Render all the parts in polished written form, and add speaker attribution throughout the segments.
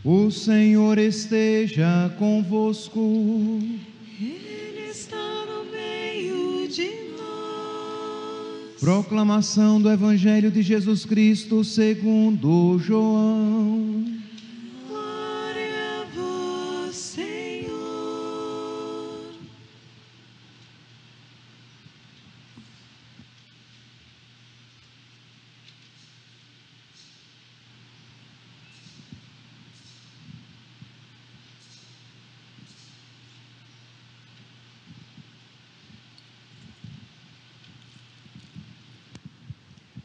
Speaker 1: O Senhor esteja convosco.
Speaker 2: Ele está no meio de nós.
Speaker 1: Proclamação do Evangelho de Jesus Cristo segundo João.
Speaker 2: Glória a vós, Senhor.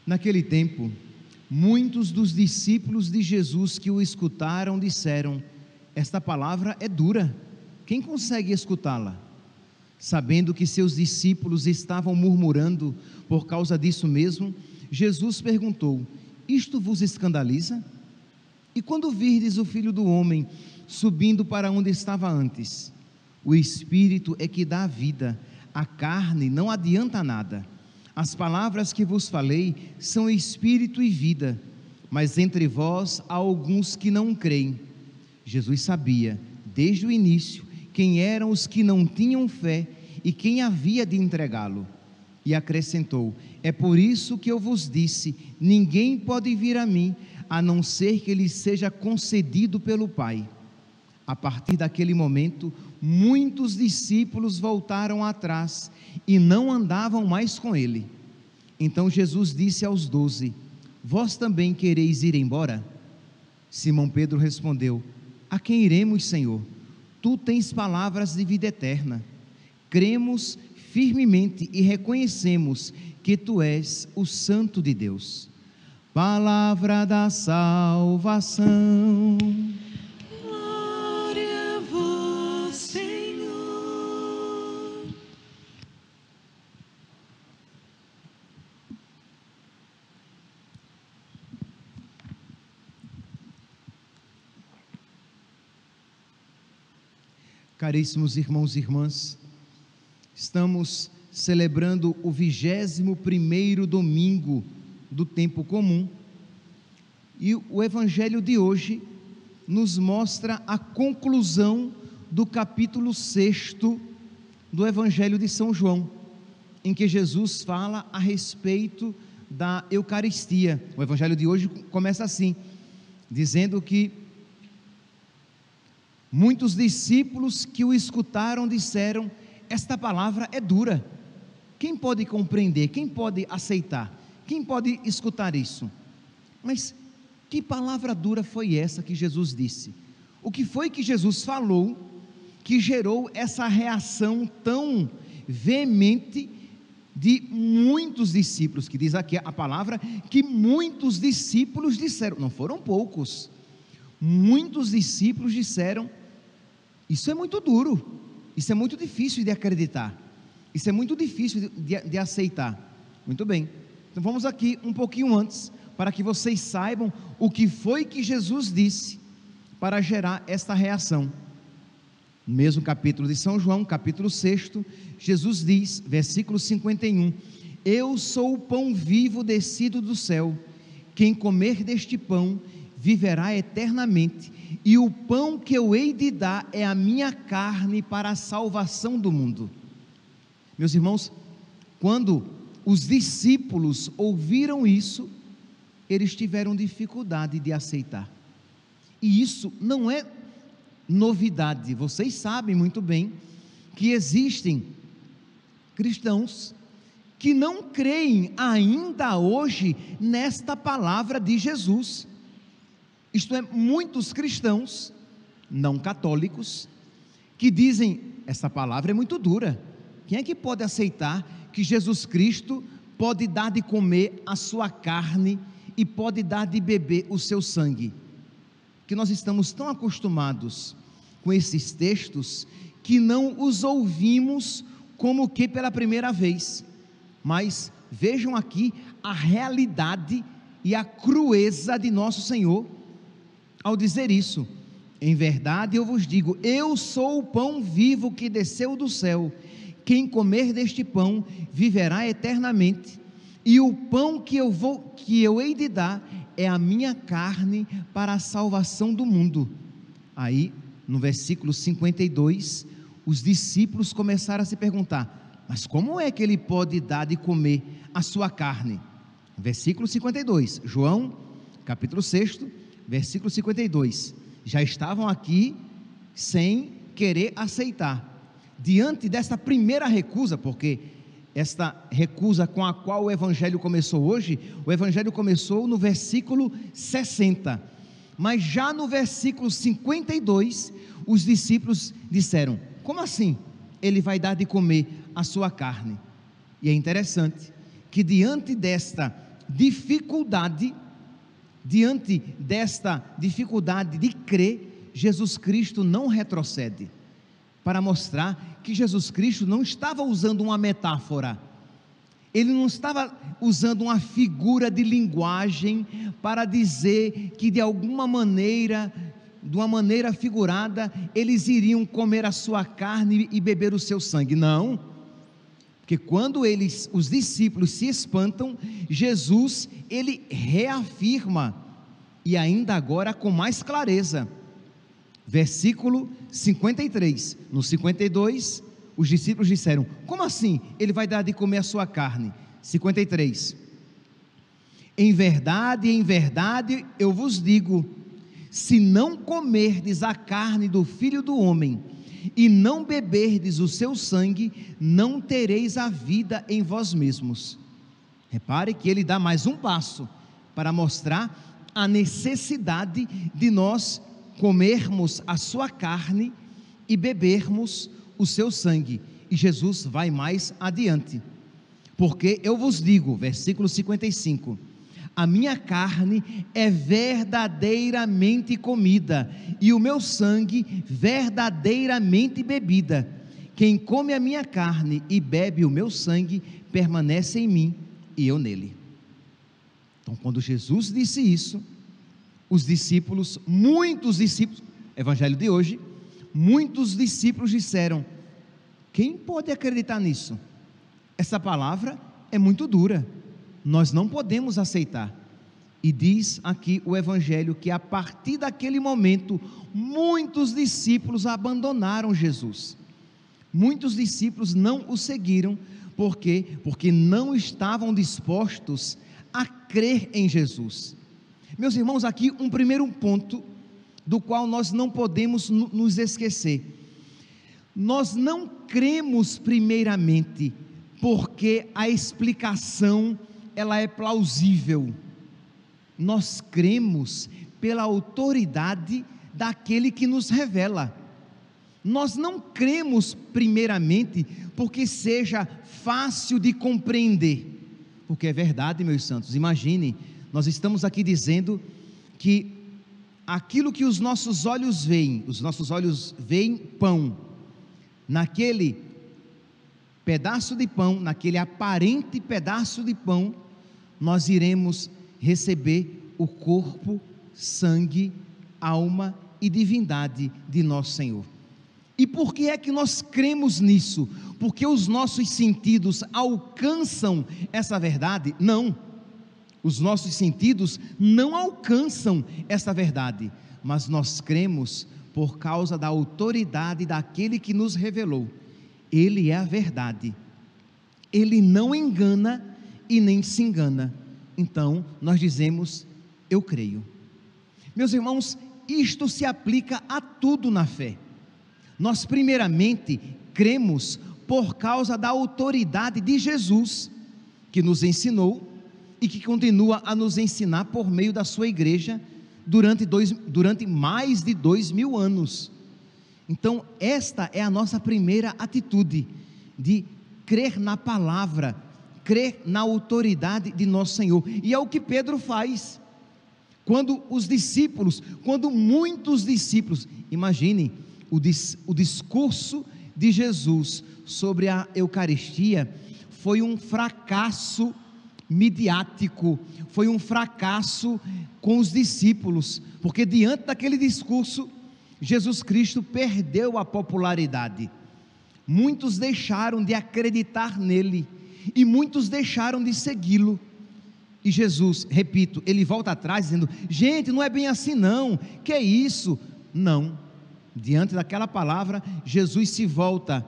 Speaker 1: Naquele tempo, muitos dos discípulos de Jesus que o escutaram disseram: esta palavra é dura, quem consegue escutá-la? Sabendo que seus discípulos estavam murmurando por causa disso mesmo, Jesus perguntou: isto vos escandaliza? E quando virdes o Filho do Homem subindo para onde estava antes? O Espírito é que dá a vida, a carne não adianta nada. As palavras que vos falei são espírito e vida, mas entre vós há alguns que não creem. Jesus sabia, desde o início, quem eram os que não tinham fé e quem havia de entregá-lo. E acrescentou: é por isso que eu vos disse, ninguém pode vir a mim, a não ser que lhe seja concedido pelo Pai. A partir daquele momento, muitos discípulos voltaram atrás e não andavam mais com ele. Então Jesus disse aos 12: vós também quereis ir embora? Simão Pedro respondeu: a quem iremos, Senhor? Tu tens palavras de vida eterna. Cremos firmemente e reconhecemos que tu és o Santo de Deus. Palavra da salvação.
Speaker 2: Glória a vós, Senhor.
Speaker 1: Caríssimos irmãos e irmãs, estamos celebrando o 21º domingo do tempo comum, e o Evangelho de hoje nos mostra a conclusão do capítulo 6 do Evangelho de São João, em que Jesus fala a respeito da Eucaristia. O Evangelho de hoje começa assim, dizendo que muitos discípulos que o escutaram disseram: esta palavra é dura, quem pode compreender, quem pode aceitar, quem pode escutar isso? Mas que palavra dura foi essa que Jesus disse? O que foi que Jesus falou que gerou essa reação tão veemente de muitos discípulos, que diz aqui a palavra que muitos discípulos disseram, não foram poucos, muitos discípulos disseram: isso é muito duro, isso é muito difícil de acreditar, isso é muito difícil de aceitar. Muito bem, então vamos aqui um pouquinho antes, para que vocês saibam o que foi que Jesus disse para gerar esta reação. No mesmo capítulo de São João, capítulo 6, Jesus diz, versículo 51, eu sou o pão vivo descido do céu, quem comer deste pão viverá eternamente, e o pão que eu hei de dar é a minha carne para a salvação do mundo. Meus irmãos, quando os discípulos ouviram isso, eles tiveram dificuldade de aceitar, e isso não é novidade. Vocês sabem muito bem que existem cristãos que não creem ainda hoje nesta palavra de Jesus. Isto é, muitos cristãos não católicos que dizem: essa palavra é muito dura, quem é que pode aceitar que Jesus Cristo pode dar de comer a sua carne e pode dar de beber o seu sangue? Que nós estamos tão acostumados com esses textos que não os ouvimos como que pela primeira vez. Mas vejam aqui a realidade e a crueza de nosso Senhor ao dizer isso: em verdade eu vos digo, eu sou o pão vivo que desceu do céu, quem comer deste pão viverá eternamente, e o pão que eu hei de dar é a minha carne para a salvação do mundo. Aí, no versículo 52, os discípulos começaram a se perguntar: mas como é que ele pode dar de comer a sua carne? Versículo 52, João, capítulo 6, versículo 52. Já estavam aqui sem querer aceitar. Diante desta primeira recusa, porque esta recusa com a qual o Evangelho começou hoje, o Evangelho começou no versículo 60, mas já no versículo 52, os discípulos disseram: como assim ele vai dar de comer a sua carne? E é interessante que diante desta dificuldade de crer, Jesus Cristo não retrocede, para mostrar que Jesus Cristo não estava usando uma metáfora, ele não estava usando uma figura de linguagem para dizer que de alguma maneira, de uma maneira figurada, eles iriam comer a sua carne e beber o seu sangue. Não, porque quando os discípulos se espantam, Jesus, ele reafirma, e ainda agora com mais clareza. Versículo 53, no 52, os discípulos disseram: como assim ele vai dar de comer a sua carne? 53, em verdade eu vos digo, se não comerdes a carne do Filho do Homem, e não beberdes o seu sangue, não tereis a vida em vós mesmos. Repare que ele dá mais um passo, para mostrar a necessidade de nós comermos a sua carne e bebermos o seu sangue. E Jesus vai mais adiante, porque eu vos digo, versículo 55, a minha carne é verdadeiramente comida, e o meu sangue verdadeiramente bebida. Quem come a minha carne e bebe o meu sangue, permanece em mim e eu nele. Então, quando Jesus disse isso, os discípulos, muitos discípulos, Evangelho de hoje, muitos discípulos disseram: quem pode acreditar nisso? Essa palavra é muito dura, nós não podemos aceitar. E diz aqui o Evangelho que a partir daquele momento, muitos discípulos abandonaram Jesus. Muitos discípulos não o seguiram. Por quê? Porque não estavam dispostos a crer em Jesus. Meus irmãos, aqui um primeiro ponto do qual nós não podemos nos esquecer. Nós não cremos primeiramente porque a explicação ela é plausível. Nós cremos pela autoridade daquele que nos revela. Nós não cremos primeiramente porque seja fácil de compreender, porque é verdade, meus santos. Imagine, nós estamos aqui dizendo que aquilo que os nossos olhos veem pão, naquele pedaço de pão, naquele aparente pedaço de pão, nós iremos receber o corpo, sangue, alma e divindade de nosso Senhor. E por que é que nós cremos nisso? Porque os nossos sentidos alcançam essa verdade? Não, os nossos sentidos não alcançam essa verdade, mas nós cremos por causa da autoridade daquele que nos revelou. Ele é a verdade, ele não engana e nem se engana. Então nós dizemos: eu creio. Meus irmãos, isto se aplica a tudo na fé. Nós primeiramente cremos por causa da autoridade de Jesus, que nos ensinou e que continua a nos ensinar por meio da sua igreja durante mais de 2000 anos. Então esta é a nossa primeira atitude, de crer na palavra, crer na autoridade de nosso Senhor. E é o que Pedro faz, quando muitos discípulos, imagine, o discurso de Jesus sobre a Eucaristia foi um fracasso midiático, foi um fracasso com os discípulos, porque diante daquele discurso, Jesus Cristo perdeu a popularidade. Muitos deixaram de acreditar nele, e muitos deixaram de segui-lo. E Jesus, repito, ele volta atrás dizendo: gente, não é bem assim não, que é isso? Não, Diante daquela palavra, Jesus se volta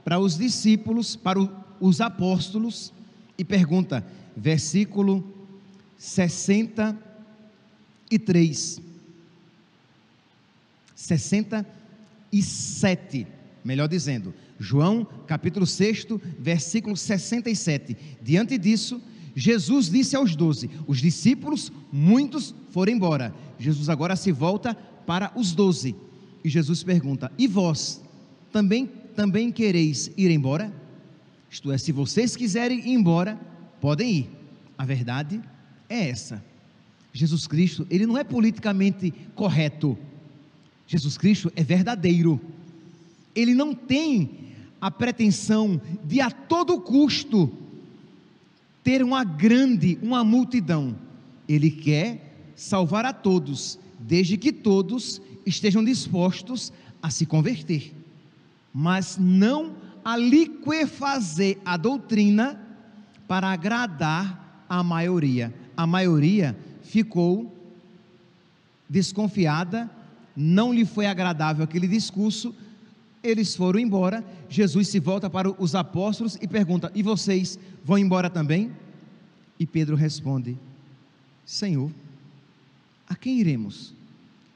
Speaker 1: para os discípulos, para os apóstolos, e pergunta, versículo 67, melhor dizendo, João capítulo 6, versículo 67. Diante disso, Jesus disse aos 12, os discípulos, muitos foram embora. Jesus agora se volta para os 12, e Jesus pergunta, e vós, também quereis ir embora? Isto é, se vocês quiserem ir embora, podem ir. A verdade é essa. Jesus Cristo, ele não é politicamente correto. Jesus Cristo é verdadeiro. Ele não tem a pretensão de a todo custo ter uma multidão. Ele quer salvar a todos, desde que todos estejam dispostos a se converter, mas não a liquefazer a doutrina para agradar a maioria. A maioria ficou desconfiada, não lhe foi agradável aquele discurso, eles foram embora. Jesus se volta para os apóstolos e pergunta, e vocês vão embora também? E Pedro responde, Senhor, a quem iremos?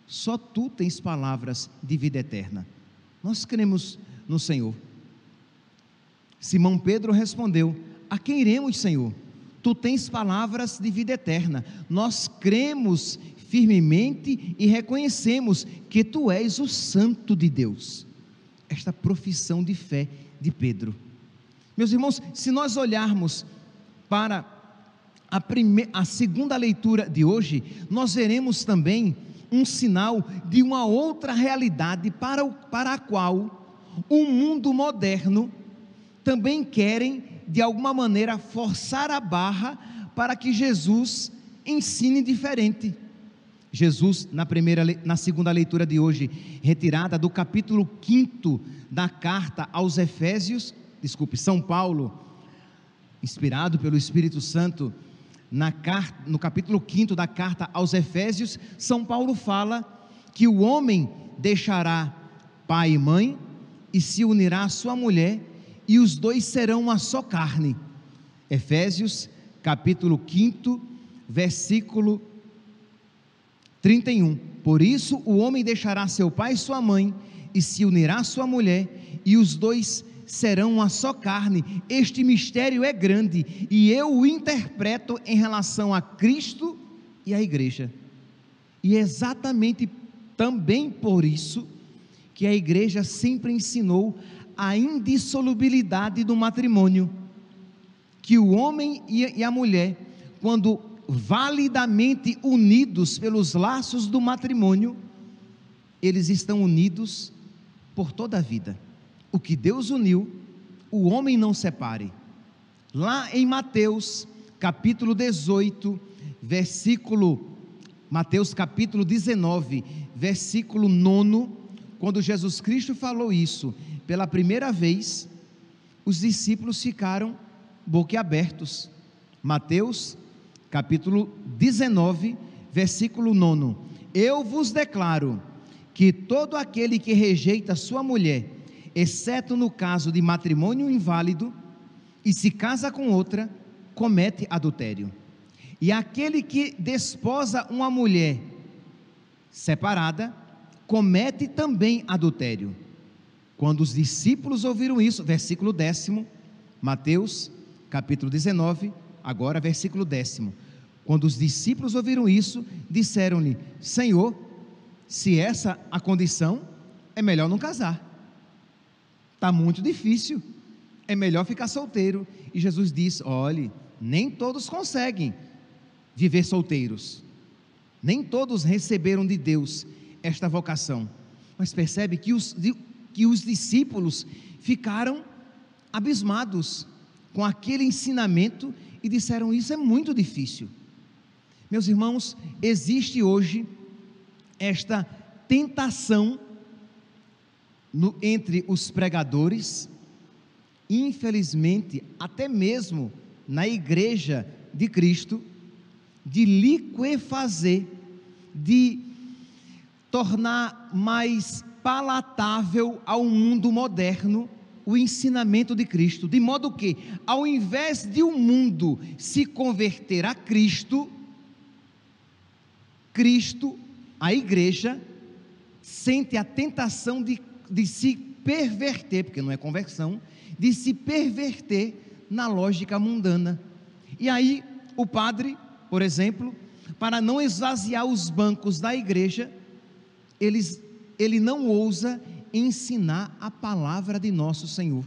Speaker 1: Só tu tens palavras de vida eterna, nós cremos no Senhor. Simão Pedro respondeu, a quem iremos, Senhor? Tu tens palavras de vida eterna, nós cremos firmemente e reconhecemos que tu és o Santo de Deus. Esta profissão de fé de Pedro. Meus irmãos, se nós olharmos para a segunda leitura de hoje, nós veremos também um sinal de uma outra realidade para a qual o mundo moderno também querem, de alguma maneira, forçar a barra para que Jesus ensine diferente. Jesus, na segunda leitura de hoje, retirada do capítulo 5 da carta aos Efésios, São Paulo, inspirado pelo Espírito Santo, no capítulo 5 da carta aos Efésios, São Paulo fala que o homem deixará pai e mãe e se unirá à sua mulher, e os dois serão uma só carne. Efésios capítulo 5, versículo 31. Por isso o homem deixará seu pai e sua mãe e se unirá à sua mulher, e os dois serão uma só carne. Este mistério é grande e eu o interpreto em relação a Cristo e a igreja, e é exatamente também por isso que a igreja sempre ensinou a indissolubilidade do matrimônio, que o homem e a mulher, quando validamente unidos pelos laços do matrimônio, eles estão unidos por toda a vida. O que Deus uniu, o homem não separe. Lá em Mateus capítulo 18, Mateus capítulo 19, versículo 9, quando Jesus Cristo falou isso pela primeira vez, os discípulos ficaram boquiabertos. Mateus capítulo 19, versículo 9: eu vos declaro que todo aquele que rejeita sua mulher, exceto no caso de matrimônio inválido, e se casa com outra, comete adultério. E aquele que desposa uma mulher separada, comete também adultério. Quando os discípulos ouviram isso, versículo 10, Mateus capítulo 19, agora versículo 10. Quando os discípulos ouviram isso, disseram-lhe, Senhor, se essa a condição, é melhor não casar. Está muito difícil, é melhor ficar solteiro. E Jesus disse, olhe, nem todos conseguem viver solteiros, nem todos receberam de Deus esta vocação. Mas percebe que os discípulos ficaram abismados com aquele ensinamento e disseram, isso é muito difícil. Meus irmãos, existe hoje esta tentação entre os pregadores, infelizmente, até mesmo na igreja de Cristo, de liquefazer, de tornar mais palatável ao mundo moderno o ensinamento de Cristo, de modo que, ao invés de o mundo se converter a Cristo, a igreja, sente a tentação de se perverter, porque não é conversão, de se perverter na lógica mundana. E aí, o padre, por exemplo, para não esvaziar os bancos da igreja, ele não ousa ensinar a palavra de nosso Senhor,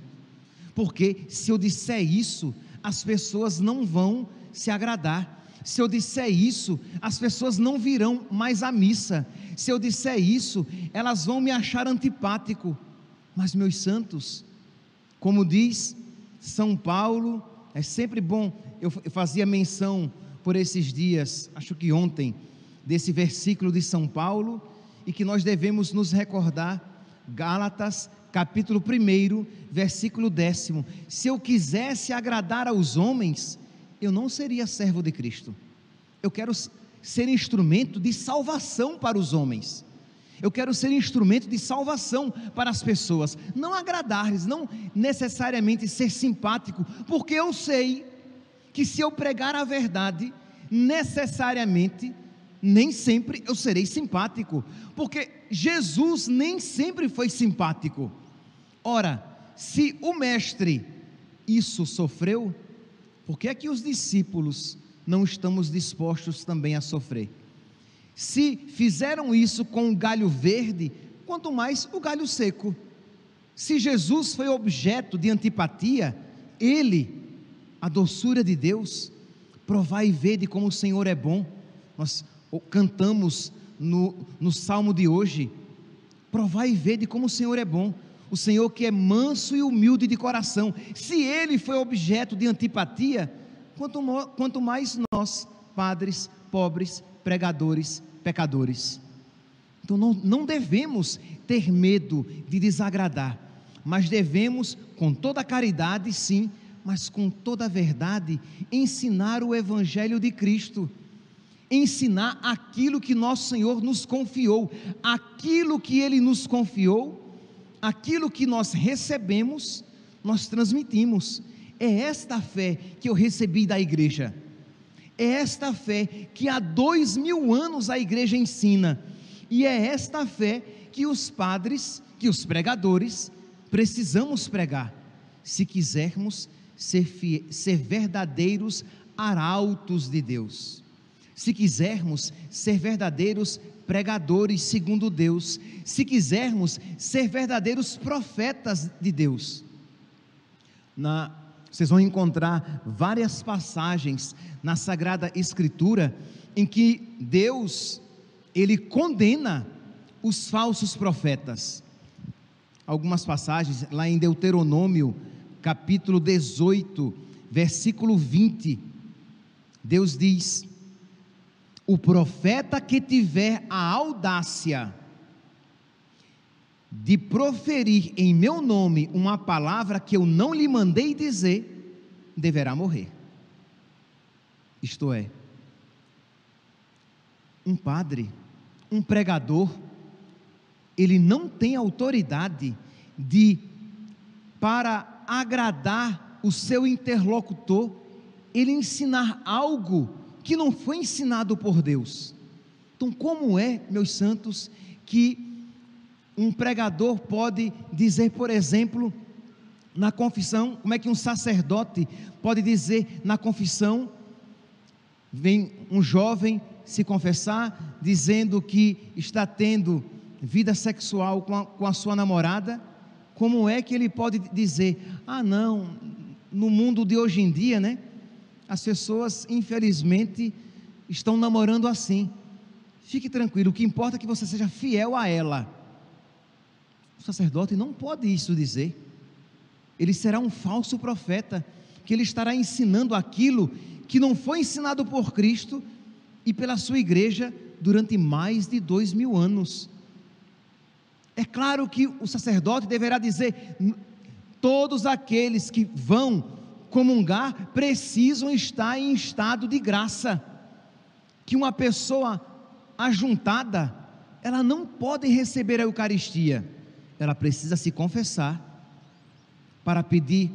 Speaker 1: porque se eu disser isso, as pessoas não vão se agradar. Se eu disser isso, as pessoas não virão mais à missa. Se eu disser isso, elas vão me achar antipático. Mas, meus santos, como diz São Paulo, é sempre bom, eu fazia menção por esses dias, acho que ontem, desse versículo de São Paulo, e que nós devemos nos recordar, Gálatas, capítulo 1, versículo 10: se eu quisesse agradar aos homens, eu não seria servo de Cristo. Eu quero ser instrumento de salvação para os homens, eu quero ser instrumento de salvação para as pessoas, não agradar-lhes, não necessariamente ser simpático, porque eu sei que se eu pregar a verdade, necessariamente, nem sempre eu serei simpático, porque Jesus nem sempre foi simpático. Ora, se o mestre isso sofreu, por que é que os discípulos não estamos dispostos também a sofrer? Se fizeram isso com o galho verde, quanto mais o galho seco. Se Jesus foi objeto de antipatia, ele, a doçura de Deus, provai e vede como o Senhor é bom. Nós cantamos no salmo de hoje, provai e vede como o Senhor é bom, o Senhor que é manso e humilde de coração. Se ele foi objeto de antipatia, quanto mais nós, padres, pobres, pregadores, pecadores. Então não devemos ter medo de desagradar, mas devemos, com toda a caridade, sim, mas com toda a verdade, ensinar o Evangelho de Cristo, ensinar aquilo que nosso Senhor nos confiou, aquilo que Ele nos confiou, aquilo que nós recebemos, nós transmitimos. É esta fé que eu recebi da igreja, é esta fé que há 2000 anos a igreja ensina, e é esta fé que os padres, que os pregadores, precisamos pregar, se quisermos ser verdadeiros arautos de Deus, se quisermos ser verdadeiros pregadores segundo Deus, se quisermos ser verdadeiros profetas de Deus. Vocês vão encontrar várias passagens na Sagrada Escritura em que Deus, Ele condena os falsos profetas. Algumas passagens lá em Deuteronômio, capítulo 18, versículo 20, Deus diz: o profeta que tiver a audácia de proferir em meu nome uma palavra que eu não lhe mandei dizer, deverá morrer. Isto é, um padre, um pregador, ele não tem autoridade para agradar o seu interlocutor, ele ensinar algo que não foi ensinado por Deus. Então, como é, meus santos, que um pregador pode dizer, por exemplo, na confissão, como é que um sacerdote pode dizer na confissão, vem um jovem se confessar, dizendo que está tendo vida sexual com a sua namorada, como é que ele pode dizer, não, no mundo de hoje em dia, né, as pessoas infelizmente estão namorando assim, fique tranquilo, o que importa é que você seja fiel a ela. O sacerdote não pode isso dizer, ele será um falso profeta, que ele estará ensinando aquilo que não foi ensinado por Cristo e pela sua igreja durante mais de 2000 anos. É claro que o sacerdote deverá dizer, todos aqueles que vão comungar precisam estar em estado de graça, que uma pessoa ajuntada, ela não pode receber a Eucaristia. ela precisa se confessar, para pedir,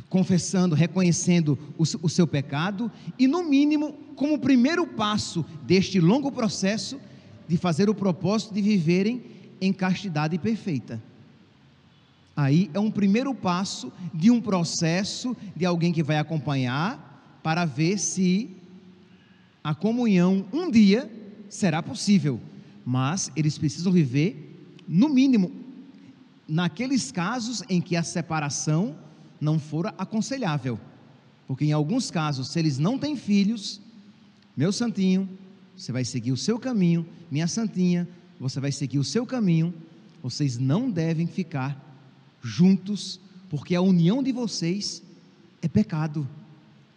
Speaker 1: confessando, reconhecendo o seu pecado, e no mínimo, como primeiro passo deste longo processo, de fazer o propósito de viverem em castidade perfeita. Aí é um primeiro passo de um processo de alguém que vai acompanhar, para ver se a comunhão um dia será possível, mas eles precisam viver, no mínimo, naqueles casos em que a separação não for aconselhável, porque em alguns casos, se eles não têm filhos, meu santinho, você vai seguir o seu caminho, minha santinha, você vai seguir o seu caminho, vocês não devem ficar juntos, porque a união de vocês é pecado.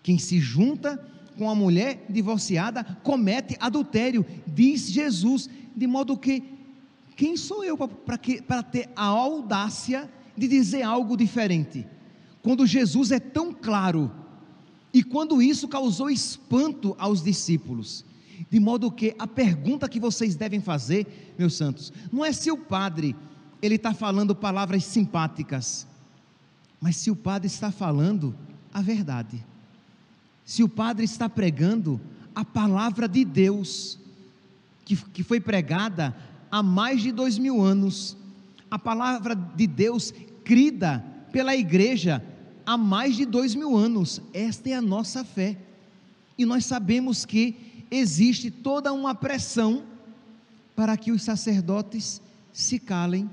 Speaker 1: Quem se junta com a mulher divorciada comete adultério, diz Jesus, de modo que, quem sou eu para ter a audácia de dizer algo diferente, quando Jesus é tão claro, e quando isso causou espanto aos discípulos, de modo que a pergunta que vocês devem fazer, meus santos, não é se o padre, ele está falando palavras simpáticas, mas se o padre está falando a verdade, se o padre está pregando a palavra de Deus, que foi pregada há mais de 2000 anos, a palavra de Deus crida pela igreja há mais de 2000 anos, esta é a nossa fé, e nós sabemos que existe toda uma pressão para que os sacerdotes se calem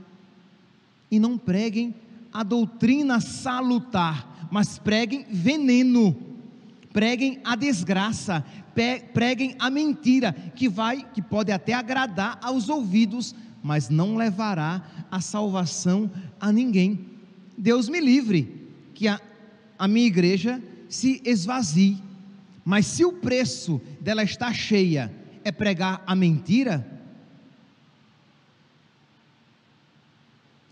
Speaker 1: e não preguem a doutrina salutar, mas preguem veneno, preguem a desgraça, preguem a mentira, que pode até agradar aos ouvidos, mas não levará a salvação a ninguém. Deus me livre que a minha igreja se esvazie, mas se o preço dela estar cheia é pregar a mentira,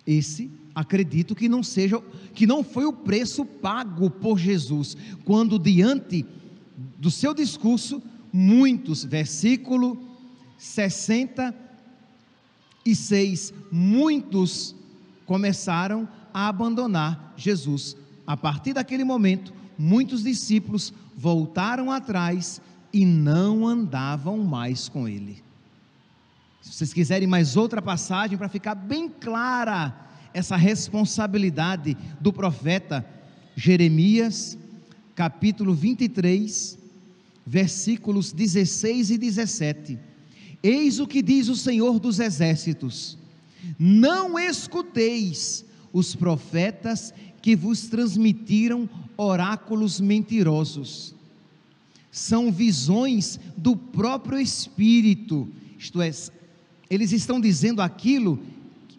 Speaker 1: esse acredito que não foi o preço pago por Jesus, quando diante do seu discurso, muitos, versículo 66, muitos começaram a abandonar Jesus. A partir daquele momento, muitos discípulos voltaram atrás e não andavam mais com ele. Se vocês quiserem mais outra passagem para ficar bem clara essa responsabilidade do profeta, Jeremias, capítulo 23, versículos 16 e 17. Eis o que diz o Senhor dos Exércitos: não escuteis os profetas que vos transmitiram oráculos mentirosos, são visões do próprio Espírito, isto é, eles estão dizendo aquilo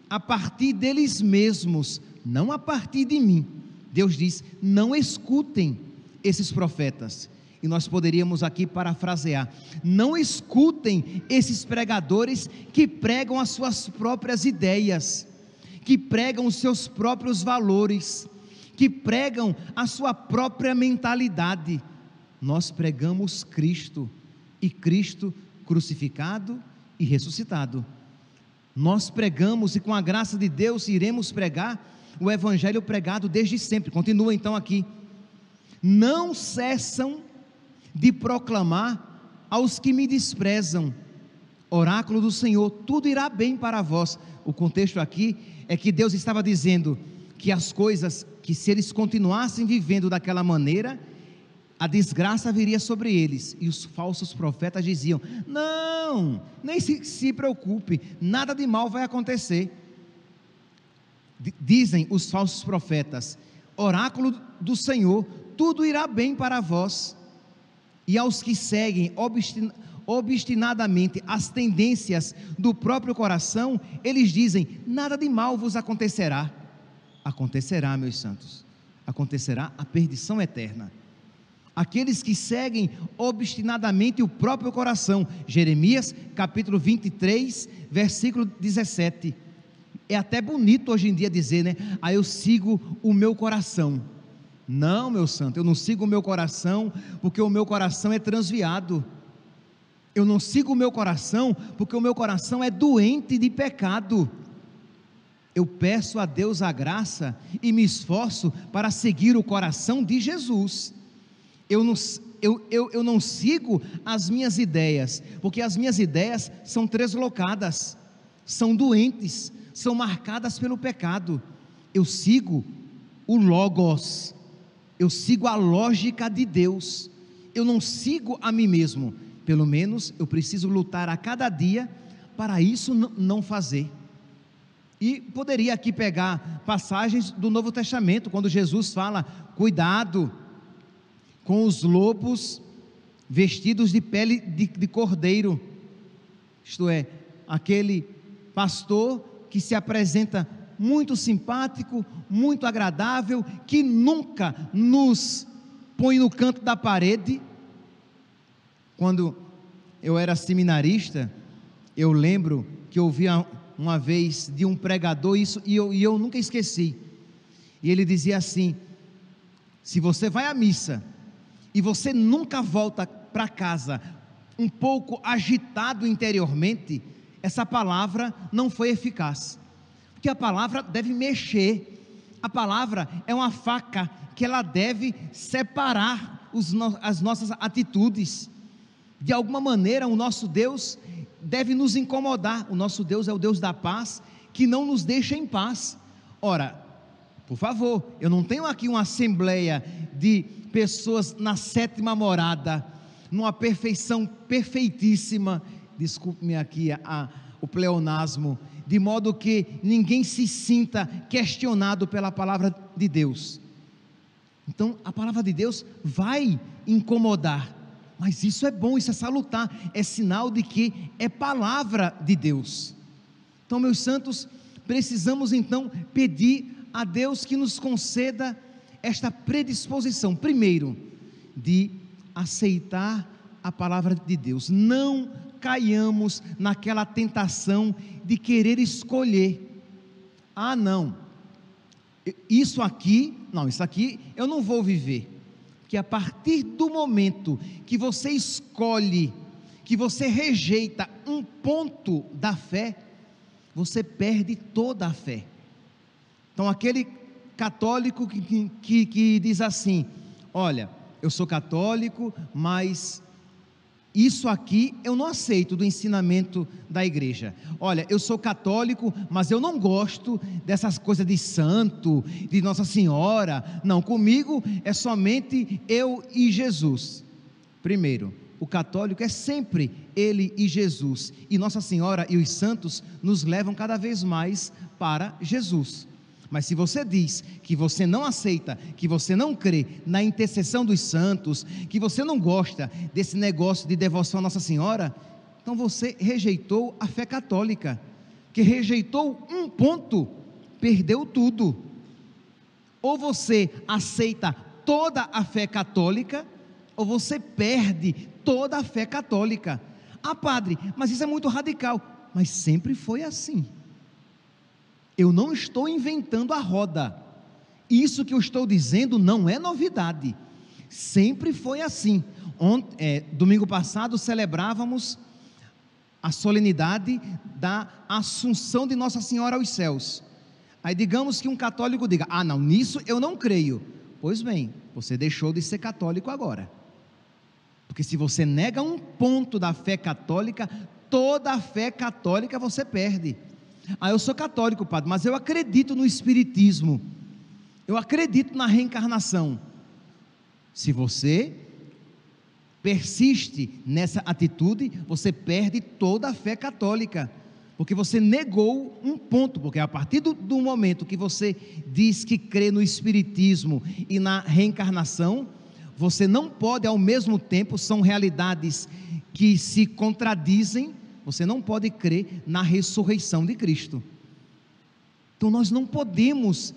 Speaker 1: a partir deles mesmos, não a partir de mim. Deus diz: não escutem esses profetas, e nós poderíamos aqui parafrasear: não escutem esses pregadores que pregam as suas próprias ideias, que pregam os seus próprios valores, que pregam a sua própria mentalidade. Nós pregamos Cristo, e Cristo crucificado e ressuscitado. Nós pregamos, e com a graça de Deus iremos pregar o evangelho pregado desde sempre. Continua então aqui: não cessam de proclamar aos que me desprezam, oráculo do Senhor, tudo irá bem para vós. O contexto aqui é que Deus estava dizendo que as coisas, que se eles continuassem vivendo daquela maneira, a desgraça viria sobre eles, e os falsos profetas diziam: não, nem se preocupe, nada de mal vai acontecer. Dizem os falsos profetas: oráculo do Senhor, tudo irá bem para vós. E aos que seguem obstinadamente as tendências do próprio coração, eles dizem: nada de mal vos acontecerá. Acontecerá, meus santos, acontecerá a perdição eterna. Aqueles que seguem obstinadamente o próprio coração. Jeremias capítulo 23, versículo 17. É até bonito hoje em dia dizer, né? Eu sigo o meu coração. Não, meu santo, eu não sigo o meu coração, porque o meu coração é transviado. Eu não sigo o meu coração, porque o meu coração é doente de pecado. Eu peço a Deus a graça e me esforço para seguir o coração de Jesus. Eu não sigo as minhas ideias, porque as minhas ideias são treslocadas, são doentes, são marcadas pelo pecado. Eu sigo o Logos, eu sigo a lógica de Deus, eu não sigo a mim mesmo. Pelo menos eu preciso lutar a cada dia para isso não fazer. E poderia aqui pegar passagens do Novo Testamento, quando Jesus fala: cuidado com os lobos vestidos de pele de cordeiro, isto é, aquele pastor que se apresenta muito simpático, muito agradável, que nunca nos põe no canto da parede. Quando eu era seminarista, eu lembro que eu ouvia uma vez de um pregador isso, e eu nunca esqueci, e ele dizia assim: se você vai à missa, e você nunca volta para casa um pouco agitado interiormente, essa palavra não foi eficaz, porque a palavra deve mexer, a palavra é uma faca, que ela deve separar as nossas atitudes. De alguma maneira o nosso Deus deve nos incomodar. O nosso Deus é o Deus da paz, que não nos deixa em paz. Ora, por favor, eu não tenho aqui uma assembleia de pessoas na sétima morada, numa perfeição perfeitíssima, desculpe-me aqui o pleonasmo, de modo que ninguém se sinta questionado pela palavra de Deus. Então a palavra de Deus vai incomodar, mas isso é bom, isso é salutar, é sinal de que é palavra de Deus. Então, meus santos, precisamos então pedir a Deus que nos conceda esta predisposição, primeiro, de aceitar a palavra de Deus. Não caiamos naquela tentação de querer escolher. Não, isso aqui eu não vou viver. Que a partir do momento que você escolhe, que você rejeita um ponto da fé, você perde toda a fé. Então aquele católico que diz assim: olha, eu sou católico, mas isso aqui eu não aceito do ensinamento da igreja. Olha, eu sou católico, mas eu não gosto dessas coisas de santo, de Nossa Senhora. Não, comigo é somente eu e Jesus. Primeiro, o católico é sempre ele e Jesus, e Nossa Senhora e os santos nos levam cada vez mais para Jesus. Mas se você diz que você não aceita, que você não crê na intercessão dos santos, que você não gosta desse negócio de devoção a Nossa Senhora, então você rejeitou a fé católica, que rejeitou um ponto, perdeu tudo. Ou você aceita toda a fé católica, ou você perde toda a fé católica. Padre, mas isso é muito radical. Mas sempre foi assim. Eu não estou inventando a roda. Isso que eu estou dizendo não é novidade. Sempre foi assim. Domingo passado celebrávamos a solenidade da Assunção de Nossa Senhora aos céus. Aí digamos que um católico diga: não, nisso eu não creio. Pois bem, você deixou de ser católico agora. Porque se você nega um ponto da fé católica, toda a fé católica você perde. Eu sou católico, padre, mas eu acredito no espiritismo, eu acredito na reencarnação. Se você persiste nessa atitude, você perde toda a fé católica, porque você negou um ponto. Porque a partir do momento que você diz que crê no espiritismo e na reencarnação, você não pode ao mesmo tempo, são realidades que se contradizem. Você não pode crer na ressurreição de Cristo. Então nós não podemos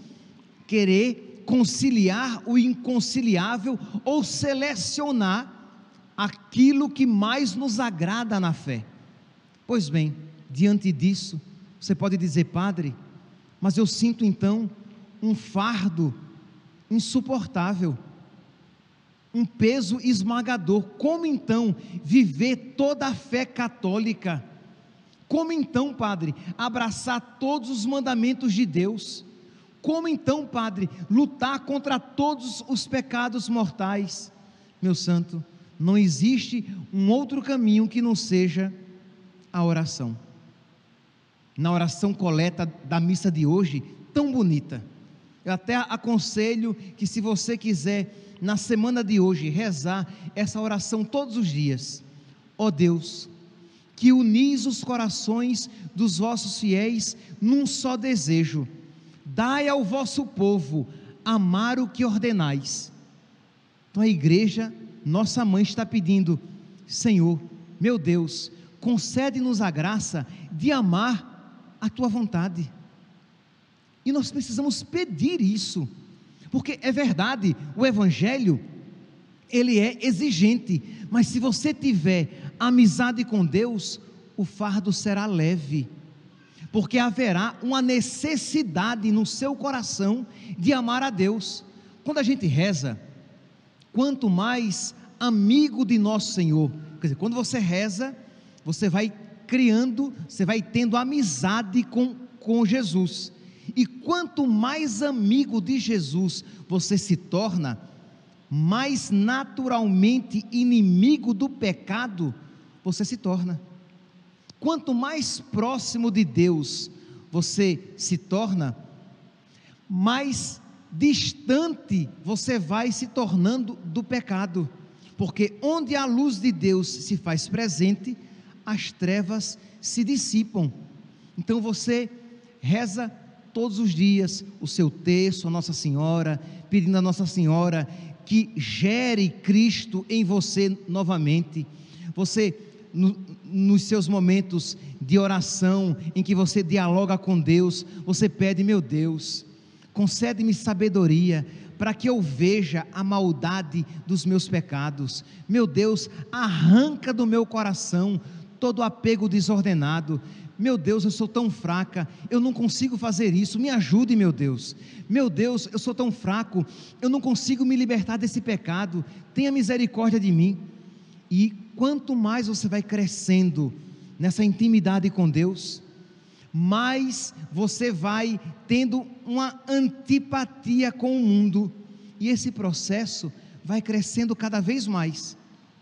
Speaker 1: querer conciliar o inconciliável ou selecionar aquilo que mais nos agrada na fé. Pois bem, diante disso, você pode dizer: padre, mas eu sinto então um fardo insuportável, um peso esmagador. Como então viver toda a fé católica? Como então, Padre, abraçar todos os mandamentos de Deus? Como então, Padre, lutar contra todos os pecados mortais? Meu santo, não existe um outro caminho que não seja a oração. Na oração coleta da missa de hoje, tão bonita, eu até aconselho que, se você quiser, na semana de hoje, rezar essa oração todos os dias. Ó Deus, que unis os corações dos vossos fiéis num só desejo, dai ao vosso povo amar o que ordenais. Então a igreja, nossa mãe, está pedindo: Senhor, meu Deus, concede-nos a graça de amar a tua vontade. E nós precisamos pedir isso, porque é verdade, o Evangelho, ele é exigente, mas se você tiver amizade com Deus, o fardo será leve, porque haverá uma necessidade no seu coração de amar a Deus. Quando a gente reza, quanto mais amigo de nosso Senhor, quer dizer, quando você reza, você vai criando, você vai tendo amizade com Jesus, e quanto mais amigo de Jesus você se torna, mais naturalmente inimigo do pecado você se torna. Quanto mais próximo de Deus você se torna, mais distante você vai se tornando do pecado, porque onde a luz de Deus se faz presente, as trevas se dissipam. Então você reza todos os dias o seu terço a Nossa Senhora, pedindo a Nossa Senhora que gere Cristo em você novamente. Você, nos seus momentos de oração, em que você dialoga com Deus, você pede: meu Deus, concede-me sabedoria para que eu veja a maldade dos meus pecados. Meu Deus, arranca do meu coração todo apego desordenado. Meu Deus, eu sou tão fraca, eu não consigo fazer isso, me ajude, meu Deus. Meu Deus, eu sou tão fraco, eu não consigo me libertar desse pecado, tenha misericórdia de mim. E quanto mais você vai crescendo nessa intimidade com Deus, mais você vai tendo uma antipatia com o mundo, e esse processo vai crescendo cada vez mais.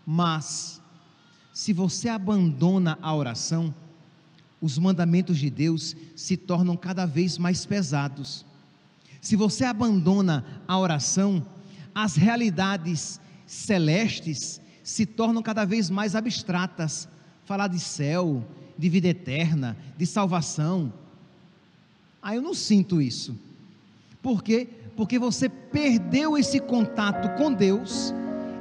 Speaker 1: Mas se você abandona a oração, os mandamentos de Deus se tornam cada vez mais pesados. Se você abandona a oração, as realidades celestes se tornam cada vez mais abstratas. Falar de céu, de vida eterna, de salvação, eu não sinto isso. Por quê? Porque você perdeu esse contato com Deus,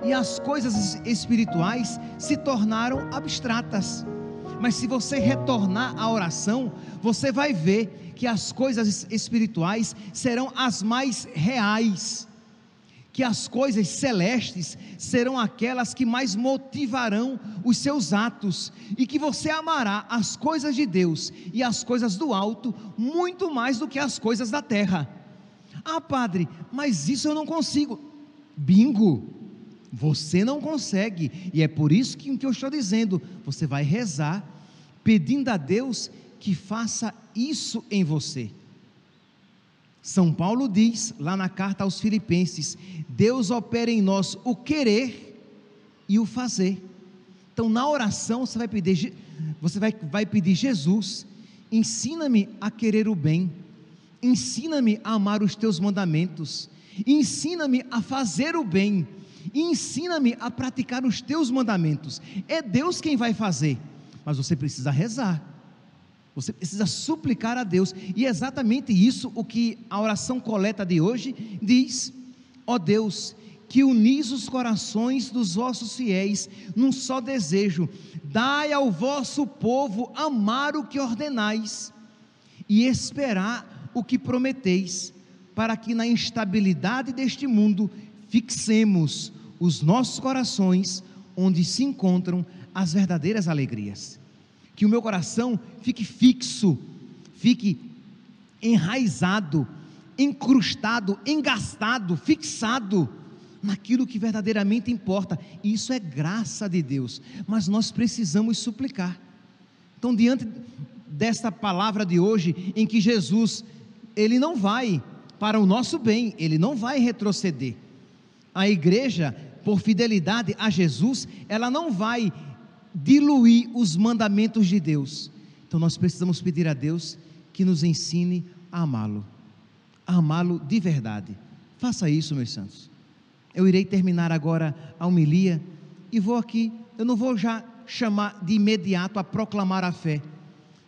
Speaker 1: e as coisas espirituais se tornaram abstratas. Mas se você retornar à oração, você vai ver que as coisas espirituais serão as mais reais, que as coisas celestes serão aquelas que mais motivarão os seus atos, e que você amará as coisas de Deus e as coisas do alto muito mais do que as coisas da terra. Padre, mas isso eu não consigo. Bingo! Você não consegue, e é por isso que eu estou dizendo, você vai rezar, pedindo a Deus que faça isso em você. São Paulo diz, lá na carta aos Filipenses: Deus opera em nós o querer e o fazer. Então na oração você vai pedir: Jesus, ensina-me a querer o bem, ensina-me a amar os teus mandamentos, ensina-me a fazer o bem, ensina-me a praticar os teus mandamentos. É Deus quem vai fazer, mas você precisa rezar, você precisa suplicar a Deus, e é exatamente isso o que a oração coleta de hoje diz: ó Deus, que unis os corações dos vossos fiéis num só desejo, dai ao vosso povo amar o que ordenais, e esperar o que prometeis, para que na instabilidade deste mundo fixemos os nossos corações onde se encontram as verdadeiras alegrias. Que o meu coração fique fixo, fique enraizado, encrustado, engastado, fixado naquilo que verdadeiramente importa. Isso é graça de Deus, mas nós precisamos suplicar. Então, diante desta palavra de hoje, em que Jesus, Ele não vai para o nosso bem, Ele não vai retroceder. A igreja, por fidelidade a Jesus, ela não vai diluir os mandamentos de Deus. Então nós precisamos pedir a Deus que nos ensine a amá-lo de verdade. Faça isso, meus santos. Eu irei terminar agora a homilia e eu não vou já chamar de imediato a proclamar a fé.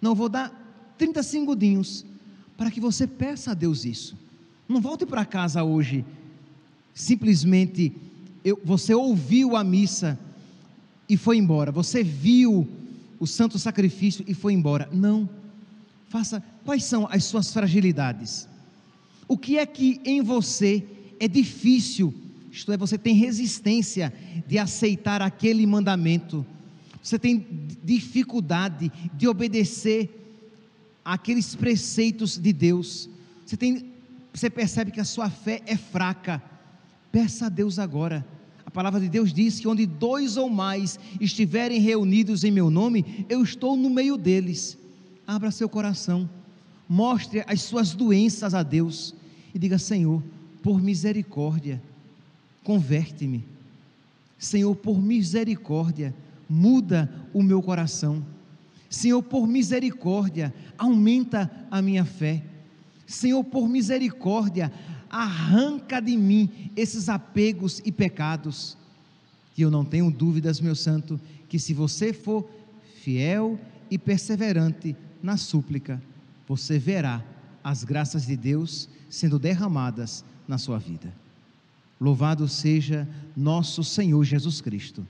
Speaker 1: Não, vou dar 30 segundinhos para que você peça a Deus isso. Não volte para casa hoje simplesmente você ouviu a missa e foi embora, você viu o santo sacrifício e foi embora. Não, faça, quais são as suas fragilidades? O que é que em você é difícil, isto é, você tem resistência de aceitar aquele mandamento, você tem dificuldade de obedecer àqueles preceitos de Deus, você percebe que a sua fé é fraca. Peça a Deus agora. A palavra de Deus diz que onde 2 ou mais estiverem reunidos em meu nome, eu estou no meio deles. Abra seu coração, mostre as suas doenças a Deus e diga: Senhor, por misericórdia, converte-me. Senhor, por misericórdia, muda o meu coração. Senhor, por misericórdia, aumenta a minha fé. Senhor, por misericórdia, arranca de mim esses apegos e pecados. E eu não tenho dúvidas, meu santo, que se você for fiel e perseverante na súplica, você verá as graças de Deus sendo derramadas na sua vida. Louvado seja nosso Senhor Jesus Cristo.